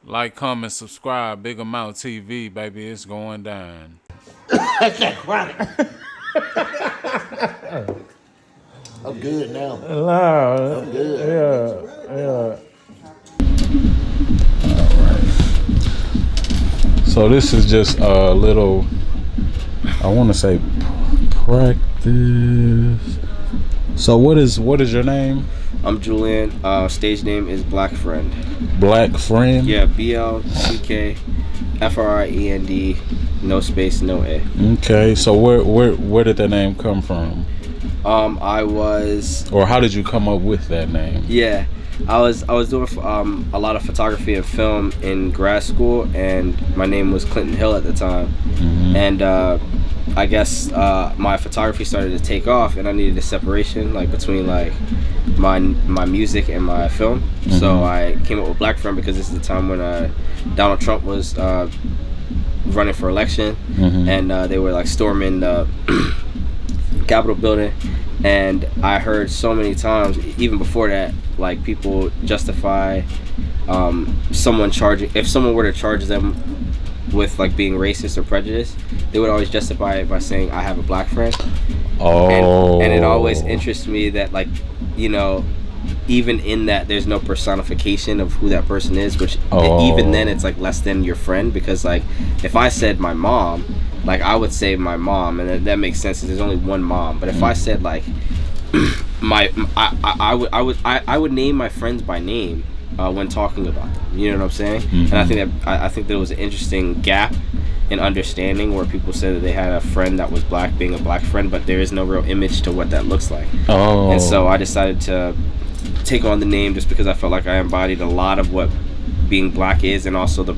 Like, comment, subscribe. Big Amount TV, baby. It's going down. That's that chronic. I'm good now. No, I'm good. yeah. So this is just a little, I want to say, practice. So what is your name? I'm Julian. Stage name is Blckfriend. Blckfriend? Yeah, BLCKFRIEND. No space, no A. Okay. So where did that name come from? I was. Or how did you come up with that name? Yeah, I was doing a lot of photography and film in grad school, and my name was Clinton Hill at the time. Mm-hmm. And I guess my photography started to take off, and I needed a separation between my music and my film. Mm-hmm. So I came up with Blckfriend because this is the time when Donald Trump was running for election, mm-hmm. and they were storming the Capitol building, and I heard so many times, even before that, people justify someone charging, if someone were to charge them with being racist or prejudiced, they would always justify it by saying I have a black friend. And it always interests me that even in that there's no personification of who that person is, which even then it's less than your friend, because if I said my mom, I would say my mom, and that makes sense because there's only one mom. But if I said I would name my friends by name when talking about them. You know what I'm saying? Mm-hmm. And I think that it was an interesting gap in understanding where people said that they had a friend that was black, being a black friend, but there is no real image to what that looks like. And so I decided to take on the name just because I felt like I embodied a lot of what being black is, and also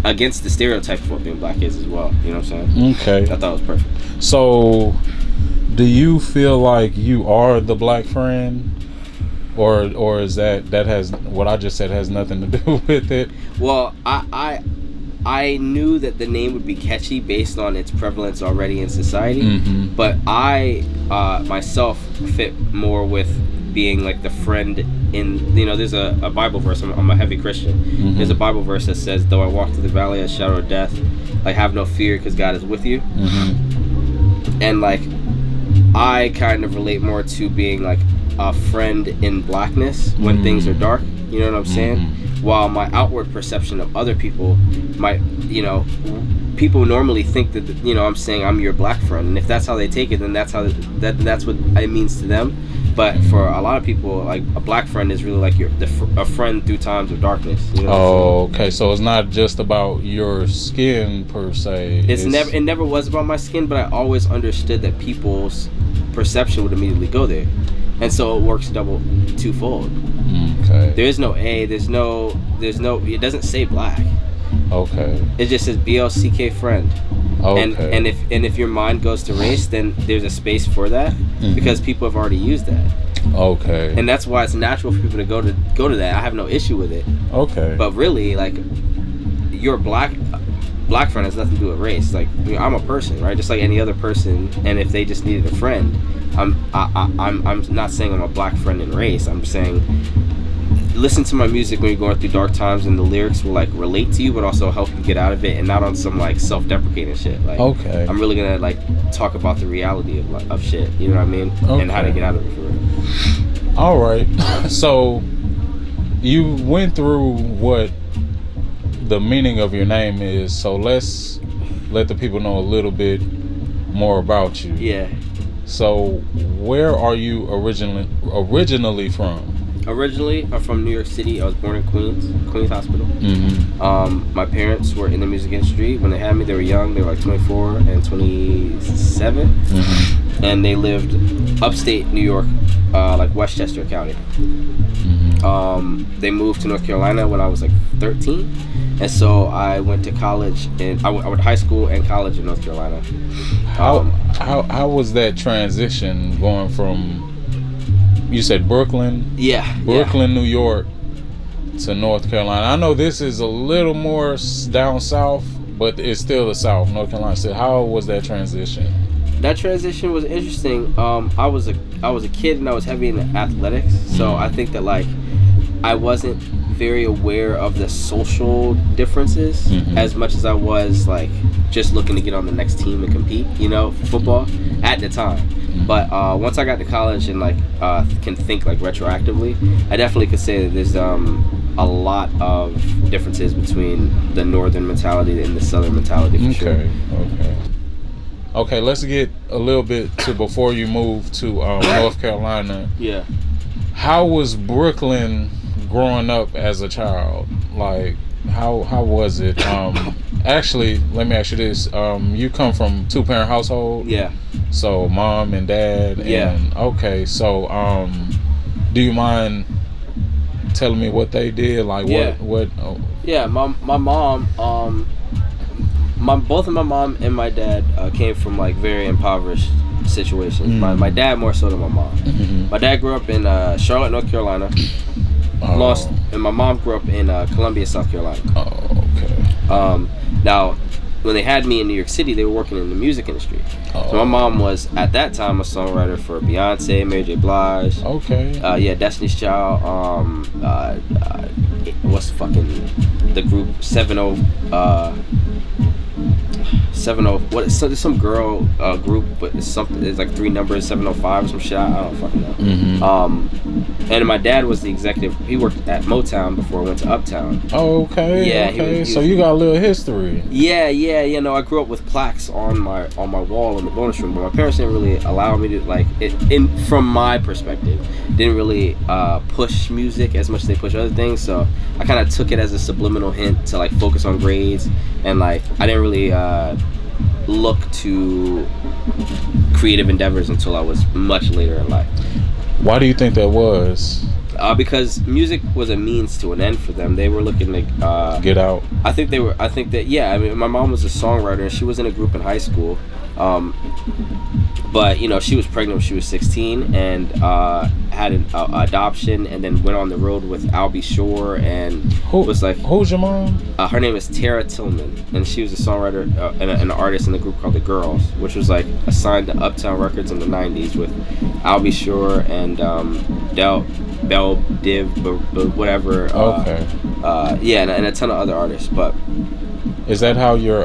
against the stereotype of what being black is as well. You know what I'm saying? Okay. I thought it was perfect. So, do you feel like you are the black friend? Or is that has what I just said has nothing to do with it? Well, I knew that the name would be catchy based on its prevalence already in society, mm-hmm. but I myself fit more with being the friend in, there's a Bible verse. I'm a heavy Christian. Mm-hmm. There's a Bible verse that says, though I walk through the valley of the shadow of death, have no fear because God is with you. Mm-hmm. And I kind of relate more to being a friend in blackness when mm-hmm. things are dark. You know what I'm saying? Mm-hmm. While my outward perception of other people might, people normally think that, I'm saying I'm your black friend, and if that's how they take it, then that's what it means to them. But for a lot of people, a black friend is really a friend through times of darkness. You know okay. So it's not just about your skin per se. It never was about my skin, but I always understood that people's perception would immediately go there, and so it works twofold. Okay. There's no A. There's no. It doesn't say black. Okay. It just says BLCK friend. Okay. And if your mind goes to race, then there's a space for that, mm-hmm. because people have already used that. Okay. And that's why it's natural for people to go to that. I have no issue with it. Okay. But really, your black friend has nothing to do with race. I'm a person, right? Just like any other person. And if they just needed a friend, I'm not saying I'm a black friend in race. I'm saying, listen to my music when you're going through dark times, and the lyrics will relate to you, but also help you get out of it, and not on some self-deprecating shit. Okay. I'm really gonna talk about the reality of shit. You know what I mean? Okay. And how to get out of it for real. All right. So you went through what the meaning of your name is. So let's let the people know a little bit more about you. Yeah. So where are you originally from? Originally, I'm from New York City. I was born in Queens Hospital. Mm-hmm. My parents were in the music industry. When they had me, they were young. They were 24 and 27. Mm-hmm. And they lived upstate New York, Westchester County. Mm-hmm. They moved to North Carolina when I was 13. And so I went to college, and I went to high school and college in North Carolina. How was that transition going from, you said Brooklyn? Yeah. Brooklyn, New York to North Carolina. I know this is a little more down south, but it's still the South, North Carolina. So how was that transition? That transition was interesting. I was a kid, and I was heavy in athletics, so I think that I wasn't very aware of the social differences Mm-hmm. as much as I was like just looking to get on the next team and compete, you know, for football at the time. Mm-hmm. But once I got to college and like can think like retroactively, I definitely could say that there's a lot of differences between the northern mentality and the southern mentality for sure. Okay, let's get a little bit to before you moved to North Carolina. Yeah. How was Brooklyn growing up as a child? Like, how was it? Actually, let me ask you this: you come from 2-parent household, Yeah. so mom and dad. Yeah. And, okay, so do you mind telling me what they did? Like, Yeah. what? Oh, Yeah, my mom, both of my mom and my dad came from like very impoverished situations. Mm. My dad more so than my mom. mm-hmm. My dad grew up in Charlotte, North Carolina. Oh. And my mom grew up in Columbia, South Carolina. Oh, okay. Now, when they had me in New York City, they were working in the music industry. Oh. So my mom was at that time a songwriter for Beyonce, Mary J. Blige. Okay. Yeah, Destiny's Child. What's the group 70? 70. What? So there's some girl group, but it's something. It's like 3 numbers, 705 or some shit. I don't fucking know. Mm-hmm. And my dad was the executive. He worked at Motown before I went to Uptown. Oh, okay. Yeah, Okay. So you got a little history. Yeah. No, I grew up with plaques on my wall in the bonus room, but my parents didn't really allow me to like it. From my perspective, didn't really push music as much as they push other things. So I kind of took it as a subliminal hint to like focus on grades, and like I didn't really look to creative endeavors until I was much later in life. Why do you think that was? Because music was a means to an end for them. They were looking to Get out. I think that yeah. I mean, my mom was a songwriter and she was in a group in high school. But you know, she was pregnant when she was 16 and had an adoption, and then went on the road with Albie Shore and was like, who's your mom? her name is Tara Tillman, and she was a songwriter and an artist in the group called The Girls, which was like assigned to Uptown Records in the 90s with Albie Shore and Bell Div, whatever. Okay. Yeah, and a ton of other artists. But is that how your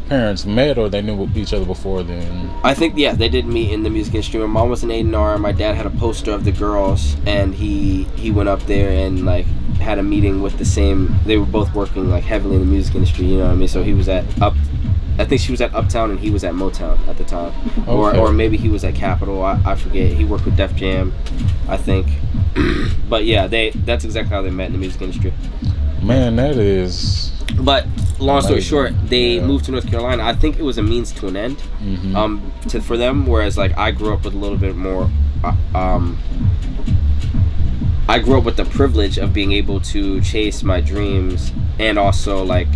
parents met, or they knew each other before then? I think, yeah, they did meet in the music industry. My mom was an A&R. My dad had a poster of The Girls, and he went up there and like had a meeting with the same. They were both working like heavily in the music industry. You know what I mean? So he was at I think she was at Uptown and he was at Motown at the time, Okay. or maybe he was at Capitol. I forget. He worked with Def Jam, I think. But yeah, that's exactly how they met in the music industry. Man, that is. But long story Amazing. short, they moved to North Carolina. I think it was a means to an end, Mm-hmm. for them. Whereas like I grew up with a little bit more. I grew up with the privilege of being able to chase my dreams, and also like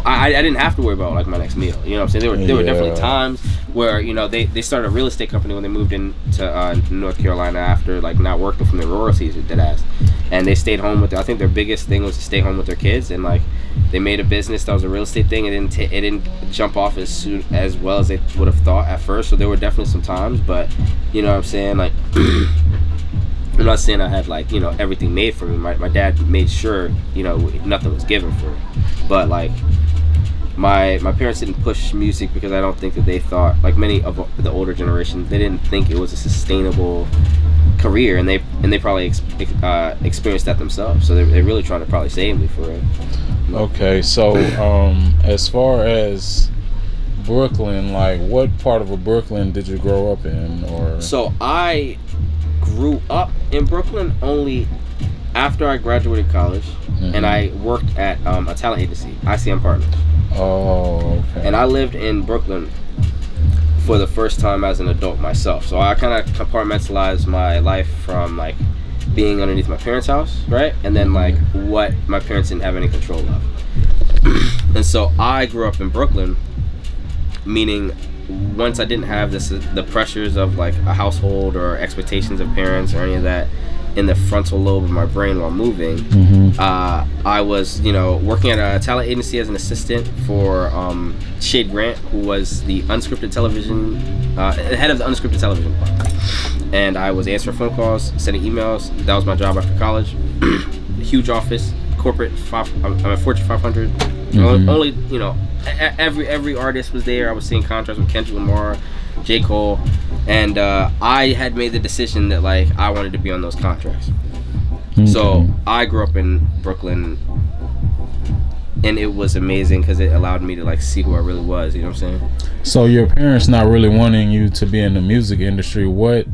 I didn't have to worry about like my next meal. You know what I'm saying? There were definitely times where, you know, they started a real estate company when they moved into North Carolina after like not working from their royalties, dead ass, and they stayed home with. I think their biggest thing was to stay home with their kids, and like they made a business that was a real estate thing. It didn't jump off as well as they would have thought at first. So there were definitely some times, but you know what I'm saying, like. I'm not saying I had like, you know, everything made for me. My dad made sure, you know, nothing was given for me. But like my parents didn't push music because I don't think that they thought, like many of the older generation, they didn't think it was a sustainable career, and they probably experienced that themselves. So they're really trying to probably save me for it. Okay, so as far as Brooklyn, like what part of Brooklyn did you grow up in? Or so I grew up in Brooklyn only after I graduated college, and I worked at a talent agency, ICM Partners. Oh, okay. And I lived in Brooklyn for the first time as an adult myself. So I kind of compartmentalized my life from like being underneath my parents' house, right? And then like what my parents didn't have any control of. And so I grew up in Brooklyn, meaning once I didn't have the pressures of like a household or expectations of parents or any of that in the frontal lobe of my brain while moving, I was, you know, working at a talent agency as an assistant for Shade Grant, who was the unscripted television head of the unscripted television department. And I was answering phone calls, sending emails. That was my job after college. huge office, corporate, Fortune 500. Only, you know, every artist was there. I was seeing contracts with Kendrick Lamar, J. Cole, and I had made the decision that like I wanted to be on those contracts. So I grew up in Brooklyn, and it was amazing because it allowed me to like see who I really was. You know what I'm saying? So your parents not really wanting you to be in the music industry. What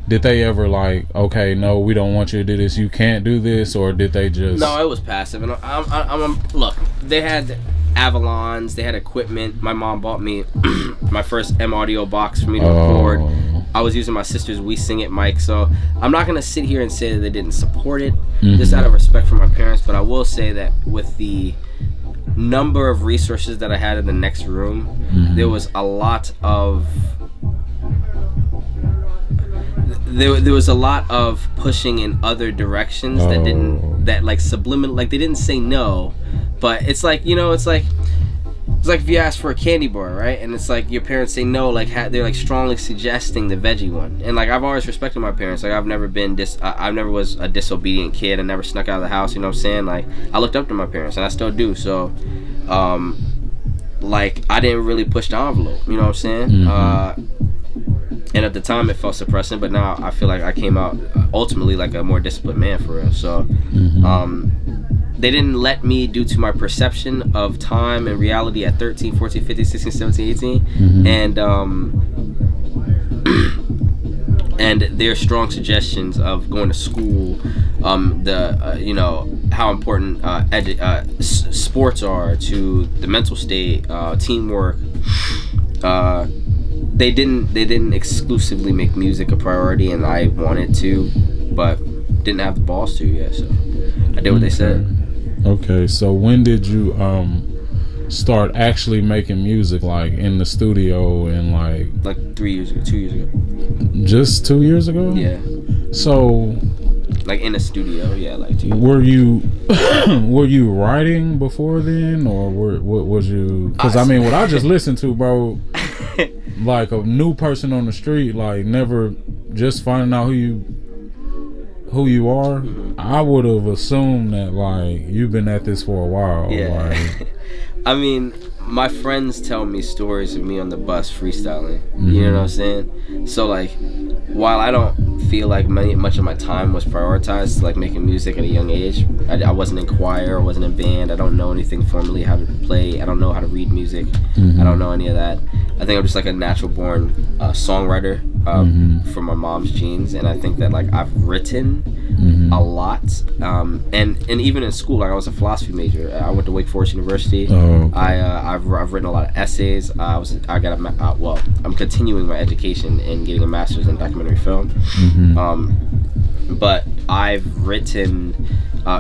did they ever like? Okay, no, we don't want you to do this. You can't do this, or did they just? No, it was passive. And I'm look. They had Avalons. They had equipment. My mom bought me my first M audio box for me to record. I was using my sister's We Sing It mic, so I'm not gonna sit here and say that they didn't support it, just out of respect for my parents. But I will say that with the number of resources that I had in the next room, there was a lot of there was a lot of pushing in other directions that like subliminal, like they didn't say no, but it's like, you know, it's like if you ask for a candy bar, right, and it's like your parents say no, like they're like strongly suggesting the veggie one. And like I've always respected my parents. Like I've never been I never was a disobedient kid. I never snuck out of the house. You know what I'm saying? Like I looked up to my parents, and I still do. So, like I didn't really push the envelope. You know what I'm saying? And at the time it felt suppressing, but now I feel like I came out ultimately like a more disciplined man for real. So, they didn't let me due to my perception of time and reality at 13, 14, 15, 16, 17, 18. And their strong suggestions of going to school, you know, how important sports are to the mental state, teamwork. They didn't exclusively make music a priority, and I wanted to, but didn't have the balls to yet. So I did what they said. Okay, so when did you start actually making music, like in the studio, and like 3 years ago, 2 years ago? Just 2 years ago? Yeah. So like in a studio, yeah, like 2 years were you were you writing before then, or what was you? Because I mean, what I just listened to, bro, like a new person on the street, like never just finding out who you are, I would have assumed that like you've been at this for a while. Yeah. Like, I mean, my friends tell me stories of me on the bus freestyling. You know what I'm saying? So like, while I don't feel like much of my time was prioritized like making music at a young age, I wasn't in choir, I wasn't in band, I don't know anything formally how to play, I don't know how to read music, I don't know any of that. I think I'm just like a natural born songwriter from my mom's genes, and I think that like I've written a lot, and even in school, like I was a philosophy major. I went to Wake Forest University. I've written a lot of essays. I'm continuing my education and getting a master's in documentary film. But I've written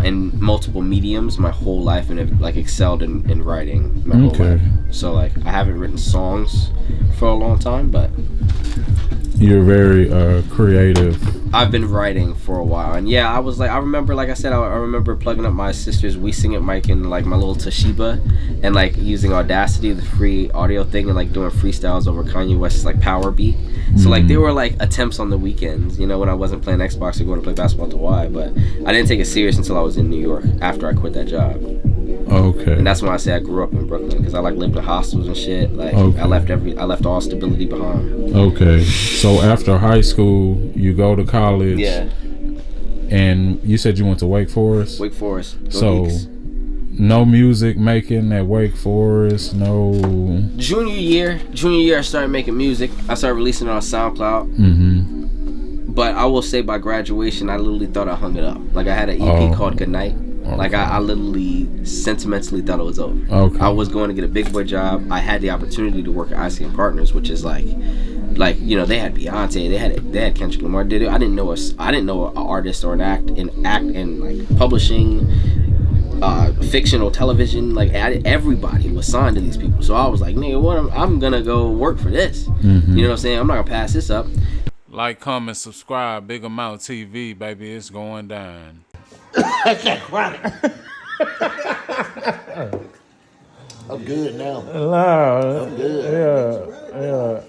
in multiple mediums my whole life, and have like excelled in writing my whole life. So like I haven't written songs for a long time, but you're very creative. I've been writing for a while, and yeah, I was like, I remember, like I said, I remember plugging up my sister's We Sing It mic in like my little Toshiba, and like using Audacity, the free audio thing, and like doing freestyles over Kanye West's like Power Beat. So like there were like attempts on the weekends, you know, when I wasn't playing Xbox or going to play basketball at the Y, but I didn't take it serious until I was in New York after I quit that job. Okay. And that's when I say I grew up in Brooklyn, because I like lived in hostels and shit. Like I left all stability behind. Okay. So after high school, you go to college. Yeah. And you said you went to Wake Forest? Wake Forest. So no music making at Wake Forest, no. Junior year, I started making music. I started releasing it on SoundCloud. But I will say by graduation, I literally thought I hung it up. Like I had an EP called Goodnight. Okay. Like I literally sentimentally thought it was over. Okay. I was going to get a big boy job. I had the opportunity to work at ICM Partners, which is like you know, they had Beyonce, they had Kendrick Lamar. I didn't know an artist or an act in like publishing, fictional television. Like everybody was signed to these people. So I was like, nigga, what? I'm gonna go work for this. You know what I'm saying? I'm not gonna pass this up. Like, comment, subscribe. Big Amount TV, baby. It's going down. That's that chronic. I'm good now. No, I'm good. yeah.